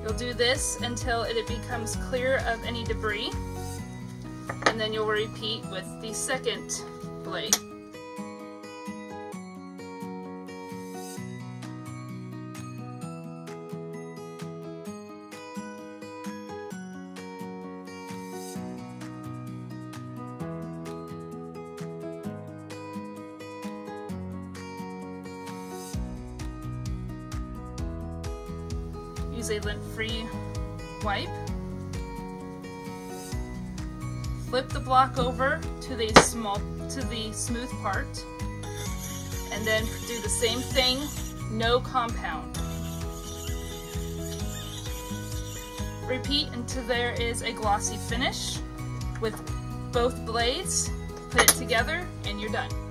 You'll do this until it becomes clear of any debris, and then you'll repeat with the second blade. Use a lint-free wipe. Flip the block over to the smooth part, and then do the same thing, no compound. Repeat until there is a glossy finish with both blades. Put it together and you're done.